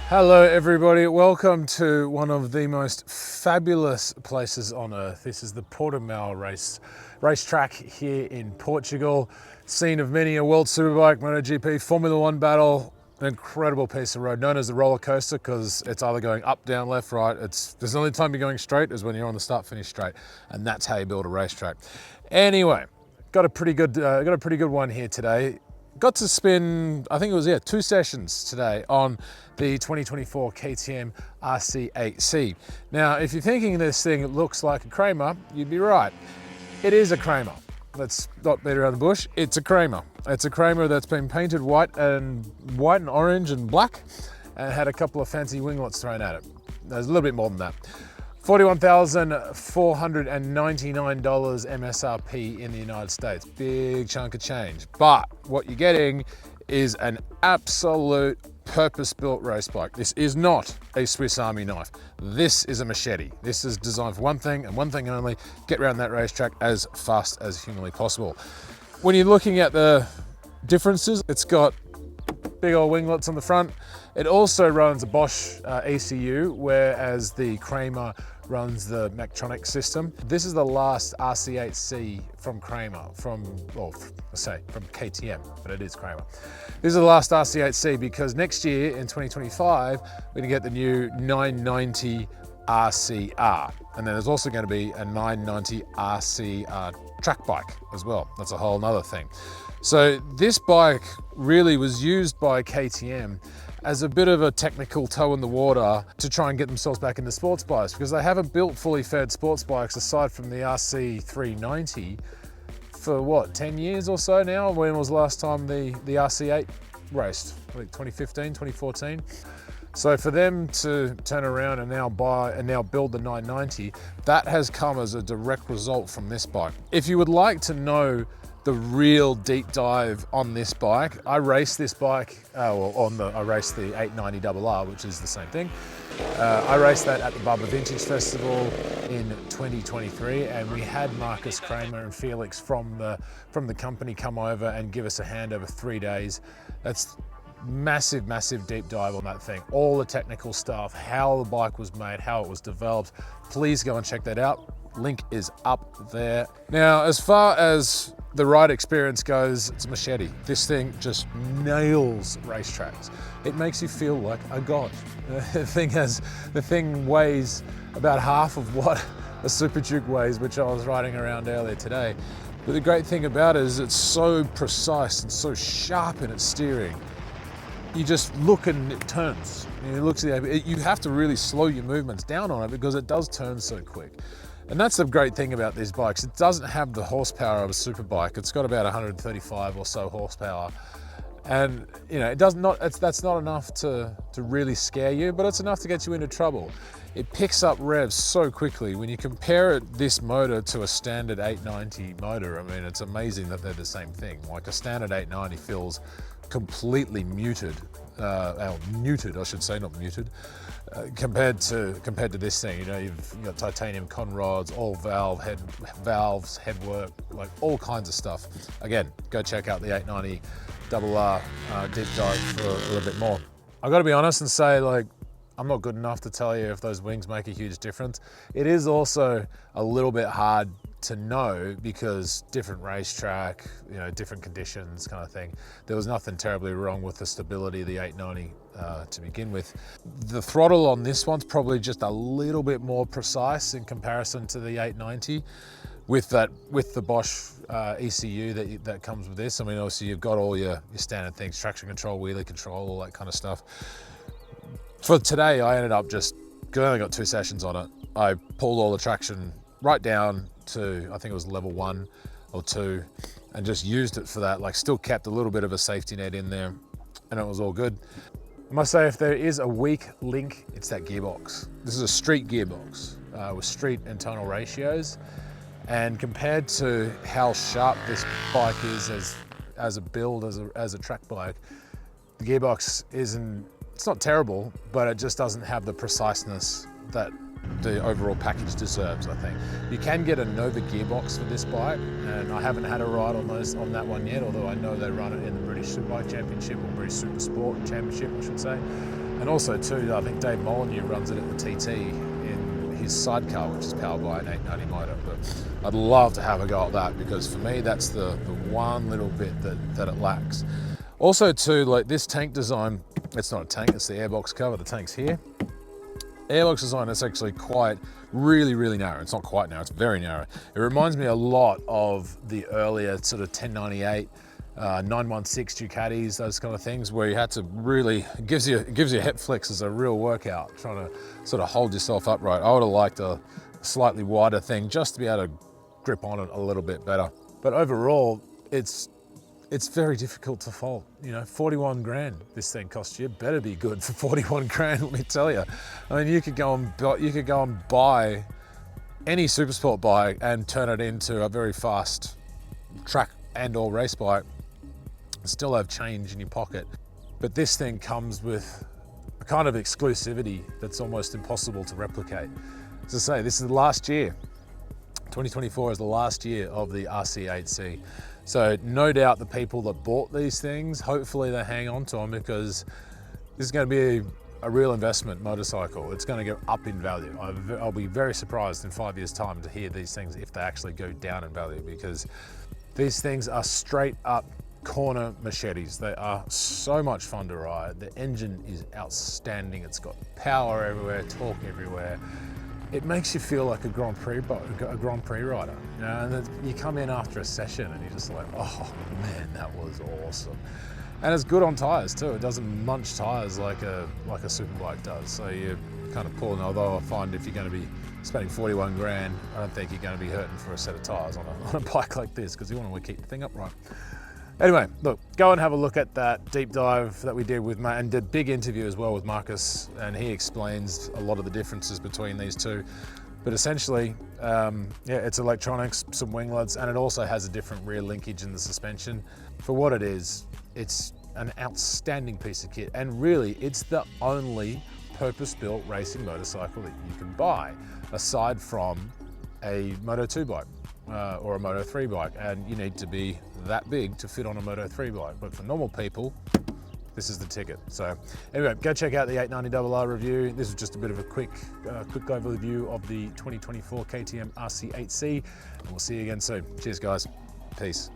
Hello everybody, welcome to one of the most fabulous places on earth. This is the Portimäo racetrack here in Portugal. Scene of many a World Superbike, MotoGP, Formula One battle. An incredible piece of road known as the roller coaster because it's either going up, down, left, right. There's the only time you're going straight is when you're on the start finish straight, and that's how you build a racetrack. Anyway, got a pretty good one here today. Got to spin, I think it was 2 sessions today on the 2024 KTM RC8c. Now, if you're thinking this thing looks like a Kramer, you'd be right. It is a Kramer. Let's not beat around the bush. It's a Kramer. It's a Kramer that's been painted white and orange and black, and had a couple of fancy winglets thrown at it. There's a little bit more than that. $41,499 MSRP in the United States. Big chunk of change. But what you're getting is an absolute purpose-built race bike. This is not a Swiss Army knife. This is a machete. This is designed for one thing and one thing only: get around that racetrack as fast as humanly possible. When you're looking at the differences, it's got big old winglets on the front. It also runs a Bosch ECU, whereas the Kramer runs the Mechatronic system. This is the last RC8c from Kramer, from KTM, but it is Kramer. This is the last RC8c because next year in 2025, we're gonna get the new 990 RCR. And then there's also gonna be a 990 RCR track bike as well. That's a whole nother thing. So this bike really was used by KTM as a bit of a technical toe in the water to try and get themselves back into sports bikes, because they haven't built fully fed sports bikes aside from the RC390 for what, 10 years or so now? When was the last time the RC8 raced? Like 2015, 2014? So for them to turn around and now build the 990, that has come as a direct result from this bike. If you would like to know the real deep dive on this bike, I raced this bike, I raced the 890RR, which is the same thing. I raced that at the Bubba Vintage Festival in 2023, and we had Marcus, Kramer and Felix from the company come over and give us a hand over 3 days. That's massive deep dive on that thing. All the technical stuff, how the bike was made, how it was developed. Please go and check that out. Link is up there. Now, as far as the ride experience goes, it's a machete. This thing just nails racetracks. It makes you feel like a god. The thing weighs about half of what a Super Duke weighs, which I was riding around earlier today. But the great thing about it is it's so precise and so sharp in its steering. You just look and it turns. You have to really slow your movements down on it because it does turn so quick. And that's the great thing about these bikes. It doesn't have the horsepower of a super bike. It's got about 135 or so horsepower. And that's not enough to really scare you, but it's enough to get you into trouble. It picks up revs so quickly. When you compare this motor to a standard 890 motor, I mean, it's amazing that they're the same thing. Like a standard 890 feels completely muted, neutered, I should say, not muted, compared to this thing. You've got titanium conrods, all valves, headwork, like all kinds of stuff. Again, go check out the 890RR deep dive for a little bit more. I've got to be honest and say, I'm not good enough to tell you if those wings make a huge difference. It is also a little bit hard to know because different racetrack, different conditions kind of thing. There was nothing terribly wrong with the stability of the 890 to begin with. The throttle on this one's probably just a little bit more precise in comparison to the 890 with the Bosch ECU that comes with this. I mean, obviously you've got all your standard things, traction control, wheelie control, all that kind of stuff. For today, I ended up I only got 2 sessions on it. I pulled all the traction right down to, I think it was level 1 or 2, and just used it for that. Still kept a little bit of a safety net in there, and it was all good. I must say, if there is a weak link, it's that gearbox. This is a street gearbox with street internal ratios, and compared to how sharp this bike is as a build, as a track bike, the gearbox it's not terrible, but it just doesn't have the preciseness that the overall package deserves, I think. You can get a Nova gearbox for this bike, and I haven't had a ride on that one yet, although I know they run it in the British Superbike Championship, or British Supersport Championship, I should say. And also too, I think Dave Molyneux runs it at the TT in his sidecar, which is powered by an 890 motor. But I'd love to have a go at that, because for me, that's the one little bit that it lacks. Also too, like this tank design, it's not a tank, it's the airbox cover, the tank's here. Airbox design is actually really narrow. It's not quite narrow, it's very narrow. It reminds me a lot of the earlier sort of 1098, 916 Ducatis, those kind of things, where you had to really, it gives you hip flicks as a real workout, trying to sort of hold yourself upright. I would have liked a slightly wider thing just to be able to grip on it a little bit better. But overall, it's very difficult to fault. You know, 41 grand this thing cost you. It better be good for 41 grand, let me tell you. I mean, you could go and buy any supersport bike and turn it into a very fast track and or race bike, still have change in your pocket. But this thing comes with a kind of exclusivity that's almost impossible to replicate. As I say, this is the last year. 2024 is the last year of the RC8c. So no doubt the people that bought these things, hopefully they hang on to them, because this is going to be a real investment motorcycle. It's going to go up in value. I'll be very surprised in 5 years' time to hear these things if they actually go down in value, because these things are straight up corner machetes. They are so much fun to ride. The engine is outstanding. It's got power everywhere, torque everywhere. It makes you feel like a Grand Prix rider. You know, and then you come in after a session and you're just like, oh man, that was awesome. And it's good on tires too. It doesn't munch tires like a superbike does. So you're kind of pulling, although I find if you're going to be spending 41 grand, I don't think you're going to be hurting for a set of tires on a bike like this, because you want to keep the thing upright. Anyway, look, go and have a look at that deep dive that we did with Matt, and did a big interview as well with Marcus, and he explains a lot of the differences between these two. But essentially, yeah, it's electronics, some wing lugs, and it also has a different rear linkage in the suspension. For what it is, it's an outstanding piece of kit, and really, it's the only purpose-built racing motorcycle that you can buy, aside from a Moto2 bike. Or a Moto3 bike, and you need to be that big to fit on a Moto3 bike. But for normal people, this is the ticket. So anyway, go check out the 890RR review. This is just a bit of a quick overview of the 2024 KTM RC8c, and we'll see you again soon. Cheers guys, peace.